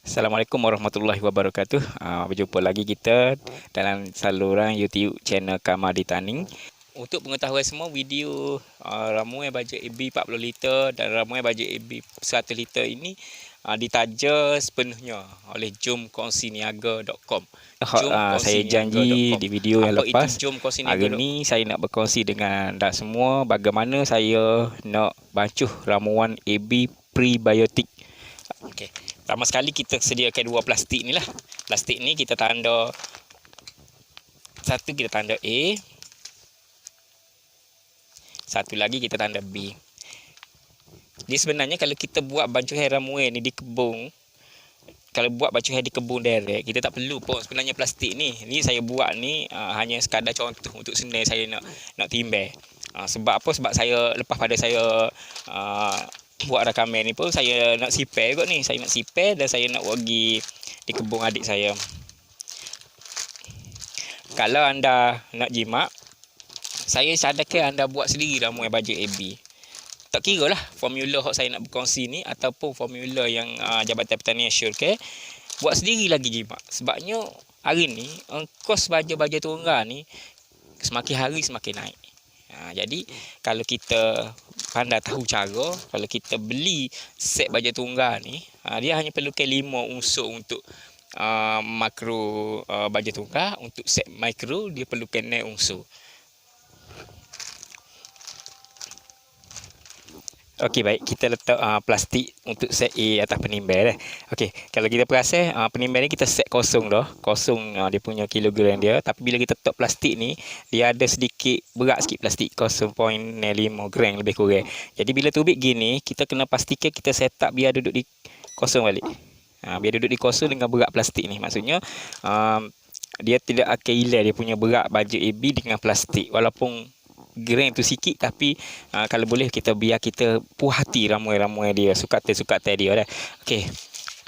Assalamualaikum warahmatullahi wabarakatuh. Berjumpa lagi kita dalam saluran YouTube channel Kamadi Taning. Untuk pengetahuan semua, video ramuan baja AB 40 liter dan ramuan baja AB 100 liter ini ditaja sepenuhnya oleh jomkongsi.niaga.com. Saya janji di video yang lepas, hari ini saya nak berkongsi dengan anda semua bagaimana saya nak bancuh ramuan AB prebiotik. Okey. Pertama sekali kita sediakan dua plastik ni lah. Plastik ni kita tanda, satu kita tanda A, satu lagi kita tanda B. Jadi sebenarnya kalau kita buat bancuhan ramuan ni di kebun, kalau buat bancuhan di kebun direct, kita tak perlu pun sebenarnya plastik ni. Ni saya buat ni hanya sekadar contoh untuk senang saya nak timbang. Sebab apa? Sebab saya lepas pada saya buat rakaman ni pun saya nak sipir kot ni. Saya nak sipir dan saya nak pergi di kebun adik saya. Kalau anda nak jimat, saya sadarkan anda buat sendiri ramuan baja AB. Tak kira lah formula yang saya nak berkongsi ni ataupun formula yang Jabatan Pertanian syorkan, buat sendiri lagi jimat. Sebabnya hari ni kos baja-baja tunggal ni semakin hari semakin naik. Jadi kalau kita pandai tahu cara, kalau kita beli set baja tunggal ni, dia hanya perlukan 5 unsur untuk makro baja tunggal. Untuk set mikro dia perlukan 6 unsur. Okey, baik, kita letak plastik untuk set A atas penimbang. Okey, kalau kita perasan penimbang ni kita set kosong dah. Kosong dia punya kilogram dia. Tapi bila kita letak plastik ni, dia ada sedikit berat sikit plastik, 0.5 gram lebih kurang. Jadi bila tubik gini, kita kena pastikan kita set up biar duduk di kosong balik. Biar duduk di kosong dengan berat plastik ni. Maksudnya dia tidak akan hilang dia punya berat baja AB dengan plastik. Walaupun gram tu sikit, tapi kalau boleh kita biar kita puas hati ramuan-ramuan dia, sukatan dia dah. Okey.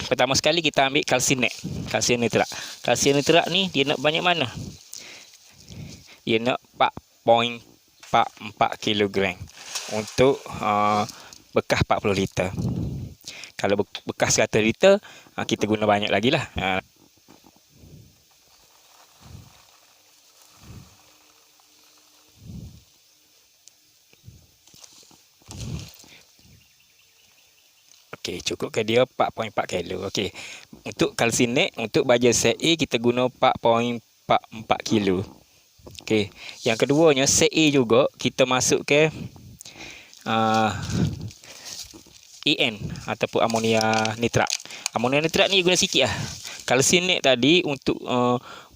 Pertama sekali kita ambil kalsium nitrat. Kalsium nitrat ni dia nak banyak mana? Dia nak 4.44 kg untuk bekas 40 liter. Kalau bekas 100 liter kita guna banyak lagi lah. Okey, cukupkan dia 4.4 kilo. Okey. Untuk kalsinet, untuk baja set A kita guna 4.44 kilo. Okey. Yang keduanya set A juga kita masukkan AN ataupun amonia nitrat. Amonia nitrat ni guna sikit lah. Kalsinet tadi untuk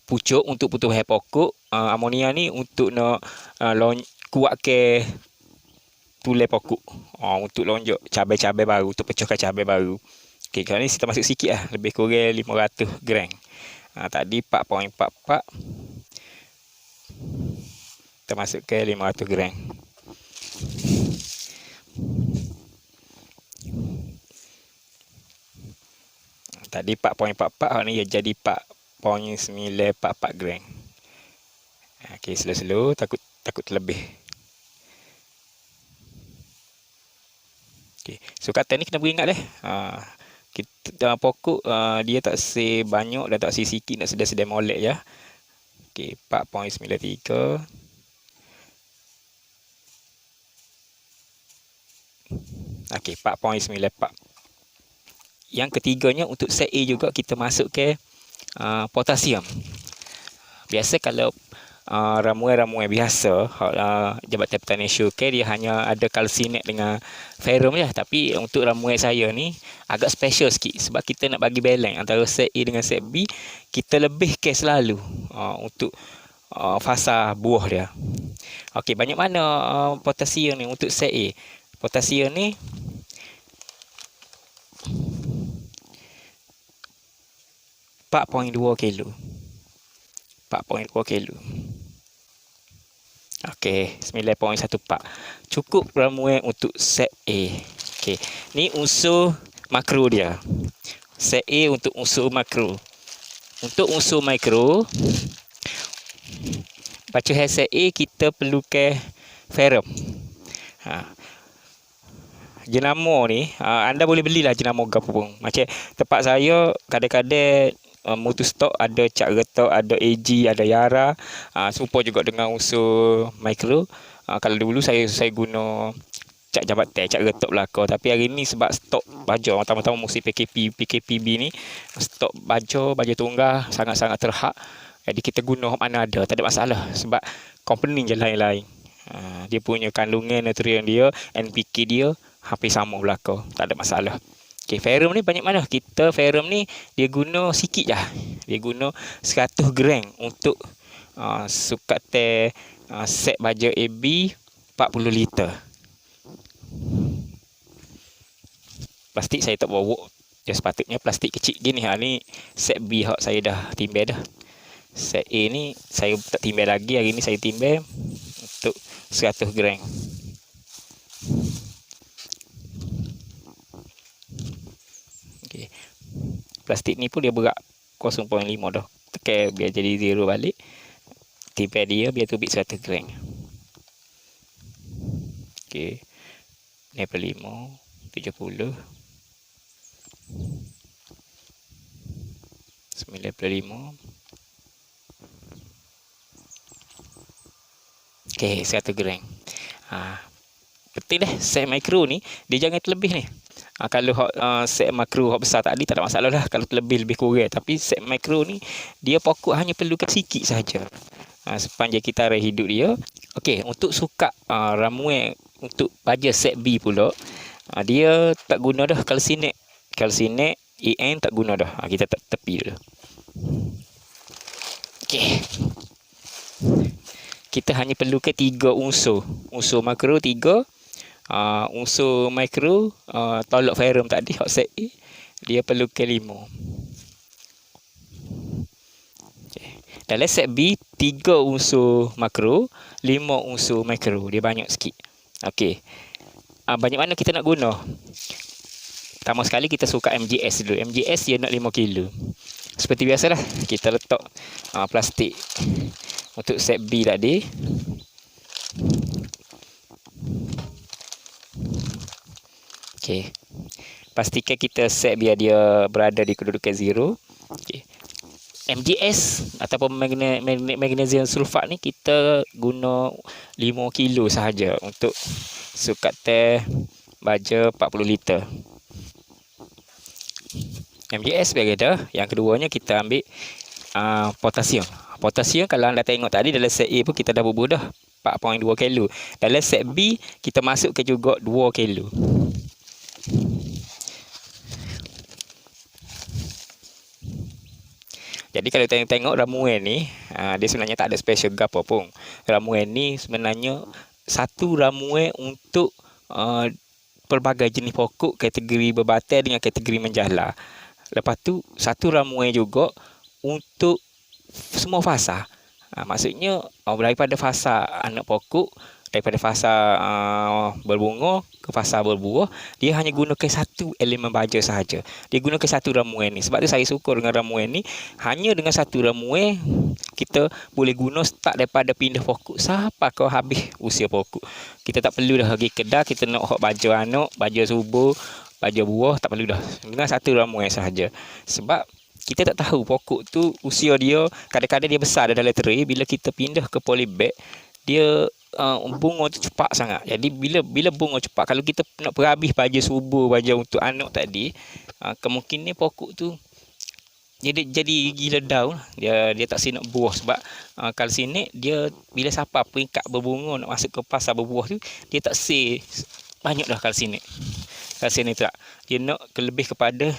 pucuk, untuk putus pokok. Amonia ni untuk nak kuatkan tulai pokok, untuk lonjok cabai-cabai baru, untuk pecahkan cabai baru. Okey, kali ni kita masuk sikit lah, lebih kurang 500 gram. Tadi 4.44, kita masukkan 500 gram. Tadi 4.44, ni jadi 4.944 gram. Okey, slow-slow, takut terlebih. Okay. Sukatan ni kena beringat kita pokok dia tak sebanyak dan tak sikit, nak sedar-sedar molek ya. Okey, 4.93. Okey, 4.94. Yang ketiganya untuk set A juga kita masukkan potasium. Biasa kalau ramuan-ramuan biasa Jabatan Pertanian syorkan dia hanya ada kalsinet dengan ferrum je. Tapi untuk ramuan saya ni agak special sikit, sebab kita nak bagi balance antara set A dengan set B. Kita lebihkan selalu untuk fasa buah dia. Okey, banyak mana potasium ni untuk set A? Potasium ni .2 kilo. 4.2 kilo. Okey, 9.14. Cukup ramuan untuk set A. Okey, ni unsur makro dia. Set A untuk unsur makro. Untuk unsur mikro, baca set A kita perlukan ferrum. jenama ni anda boleh belilah jenama gabung. Macam tempat saya kadang-kadang mutu stok ada Cak Retok, ada AG, ada Yara. Serupa juga dengan unsur mikro. Kalau dulu saya guna Cak Jabatan, Cak Retok belaka. Tapi hari ni sebab stok baju, pertama-tama musim PKPB ni, stok baju tunggal sangat-sangat terhad. Jadi kita guna mana ada, tak ada masalah. Sebab company je lain-lain. Dia punya kandungan nutrien dia, NPK dia hampir sama belaka, tak ada masalah. Okey, ferrum ni banyak mana? Kita ferrum ni dia guna sikit je. Dia guna 100 gram untuk sukat set baja AB 40 liter. Plastik saya tak bawa. Ya sepatutnya plastik kecil gini. Ni set B hak saya dah timbal dah. Set A ni saya tak timbal lagi. Hari ni saya timbal untuk 100 gram. Okey. Plastik ni pun dia berat 0.5 dah. Tekan biar jadi zero balik. Timbal dia biar tubik 100 gram. Okey. 95, 70, 95. Okey, 100 gram. Penting dah set mikro ni dia jangan terlebih ni. Kalau set makro hak besar tadi tak ada masalah lah kalau lebih kurang, tapi set mikro ni dia pokok hanya perlukan sikit saja. Sepanjang kita arah hidup dia. Okey, untuk sukat ramuan untuk baja set B pula, dia tak guna dah kalsinet. Kalsinet EN tak guna dah. Kita tak tepi dulu. Okey. Kita hanya perlukan 3 unsur. Unsur makro 3. Unsur mikro tolak ferrum tadi hot set A dia perlukan 5. Okay. Dalam set B 3 unsur makro, 5 unsur mikro. Dia banyak sikit. Okey. Banyak mana kita nak guna? Pertama sekali kita suka MGS dulu. MGS dia nak 5 kilo. Seperti biasalah kita letak plastik untuk set B tadi. Okey. Pastikan kita set biar dia berada di kedudukan zero. Okey. MgS ataupun magnesium sulfat ni kita guna 5 kilo sahaja untuk sukat teh baja 40 liter. MgS bagi dah. Yang keduanya kita ambil potasium. Potasium kalau anda tengok tadi dalam set A pun kita dah bubuh dah 4.2 kilo. Dalam set B kita masukkan juga 2 kilo. Jadi kalau tengok ramuan ni, dia sebenarnya tak ada special gapo pun. Ramuan ni sebenarnya satu ramuan untuk pelbagai jenis pokok, kategori berbatai dengan kategori menjala. Lepas tu satu ramuan juga untuk semua fasa. Maksudnya daripada fasa anak pokok, daripada fasa berbunga ke fasa berbuah, dia hanya gunakan satu elemen baja sahaja. Dia gunakan satu ramuan ni. Sebab tu saya suka dengan ramuan ni. Hanya dengan satu ramuan kita boleh guna start daripada pindah pokok sampai ke habis usia pokok. Kita tak perlu dah pergi kedai kita nak hok baja anak, baja subur, baja buah, tak perlu dah. Dengan satu ramuan sahaja. Sebab kita tak tahu pokok tu usia dia, kadang-kadang dia besar dalam tray, bila kita pindah ke polybag dia bunga tu cepat sangat. Jadi bila bunga cepat, kalau kita nak berhabis baja subur, baja untuk anak tadi, kemungkinan pokok tu jadi gila daun, dia tak sinak buah. Sebab kalau sini dia bila siapa peringkat berbunga nak masuk ke pasar berbuah tu, dia tak banyak dah kalsinet. Kalsinet tak. Dia nak lebih kepada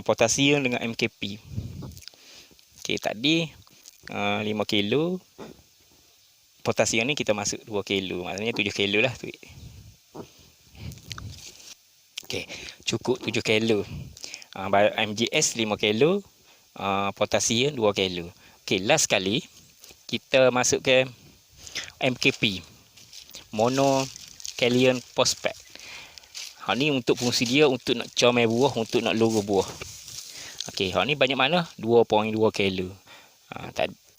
potasium dengan MKP. Okey, tadi 5 kilo. Potasium ni kita masuk 2 kilo. Maksudnya 7 kilo lah tu. Okey, cukup 7 kilo. MgS 5 kilo. Potasium 2 kilo. Okey, last sekali kita masuk ke MKP. Monocalcium phosphate. Ni untuk fungsi dia untuk nak comel buah, untuk nak luruh buah. Okey, ni banyak mana? 2.2 kilo.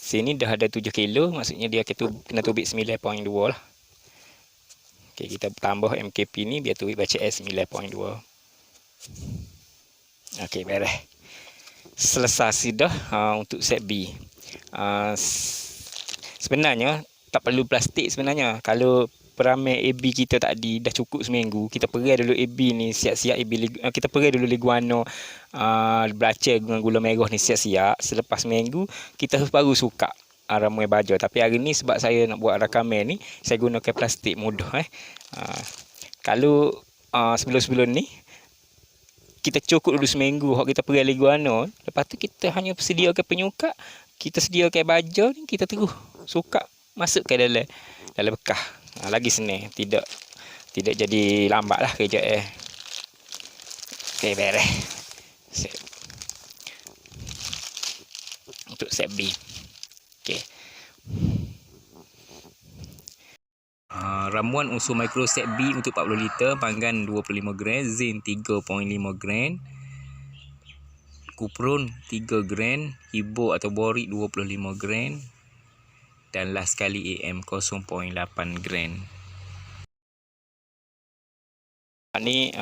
Sini dah ada 7 kilo, maksudnya dia kena tubik 9.2 lah. Okey, kita tambah MKP ni biar tuik baca S 9.2. Okey, beres. Selesai sudah untuk set B. Sebenarnya tak perlu plastik sebenarnya. Kalau peramai AB kita tadi dah cukup seminggu, kita perai dulu AB ni siap-siap kita perai dulu liguano belacan dengan gula merah ni siap-siap. Selepas seminggu kita baru suka ramuan baja. Tapi hari ni sebab saya nak buat rakaman ni, saya gunakan plastik mudah Kalau sebelum-sebelum ni kita cukup dulu seminggu hok kita perai liguano, lepas tu kita hanya sediakan penyuka, kita sediakan baja ni, kita terus suka masuk ke dalam bekah. Lagi senang, tidak jadi lambat lah kerja Okey, beres. Untuk set B. Okey. Ramuan unsur mikro set B untuk 40 liter, panggan 25 gram, zinc 3.5 gram, kupron 3 gram, hibur atau borik 25 gram, dan last kali AM 0.8 gram. Ni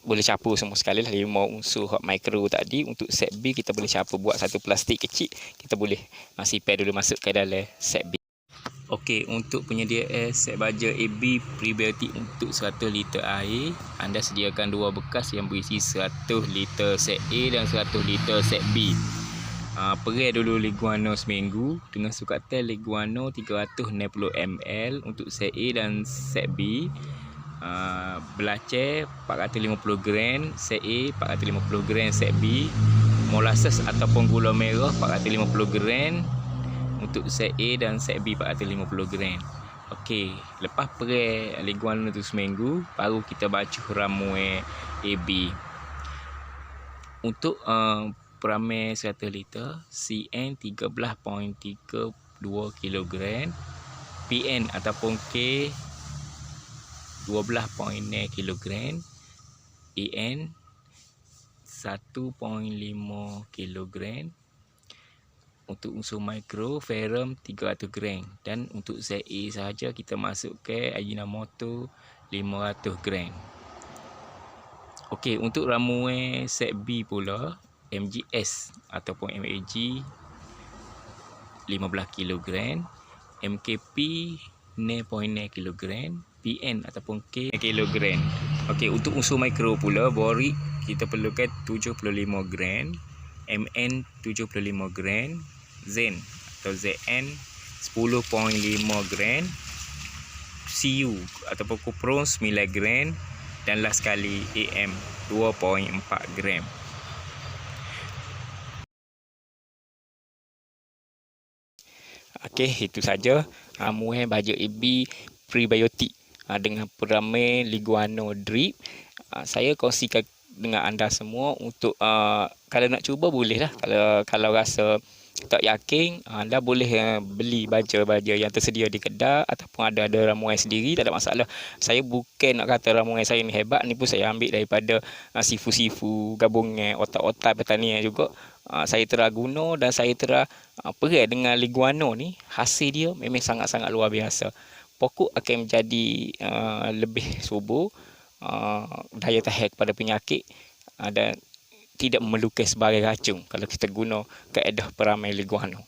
boleh capur semua sekali lah 5 unsur hot micro tadi. Untuk set B kita boleh capur, buat satu plastik kecil, kita boleh simpan dulu masuk ke dalam set B. Okey, untuk penyediaan set baja AB prebiotik untuk 100 liter air, anda sediakan 2 bekas yang berisi 100 liter set A dan 100 liter set B. Perai dulu liguano seminggu dengan sukatan liguano 360 ml untuk set A dan set B. Belacan 450 gram set A, 450 gram set B. Molasses ataupun gula merah 450 gram untuk set A dan set B 450 gram. Okey, lepas perai liguano tu seminggu, baru kita bacuh ramuan AB. Untuk peramai 100 liter, CN 13.32 kg, PN ataupun K 12.0 kg, EN 1.5 kg. Untuk unsur mikro, ferrum 300 gram. Dan untuk ZA sahaja kita masukkan Ajinomoto 500 gram. Okey, untuk ramuan set B pula, MGS ataupun MAG 15 kg, MKP 0.0 kg, PN ataupun K kg. Okey, untuk unsur mikro pula, borik kita perlukan 75 gram, MN 75 gram, Zen atau ZN 10.5 gram, CU ataupun kupron 9 gram, dan last kali AM 2.4 gram. Okey, itu saja ramuan baja AB prebiotik dengan peramai liguano drip. Saya kongsikan dengan anda semua untuk kalau nak cuba boleh lah. Kalau rasa tak yakin, anda boleh beli baja-baja yang tersedia di kedai ataupun ada ramuan sendiri, tak ada masalah. Saya bukan nak kata ramuan saya ni hebat, ni pun saya ambil daripada sifu-sifu gabungan otak-otak pertanian juga. Saya telah guna dan saya telah perai dengan liguano ni, hasil dia memang sangat-sangat luar biasa. Pokok akan menjadi lebih subur, daya tahan kepada penyakit, dan tidak memerlukan sebagai racun kalau kita guna kaedah peramai liguano.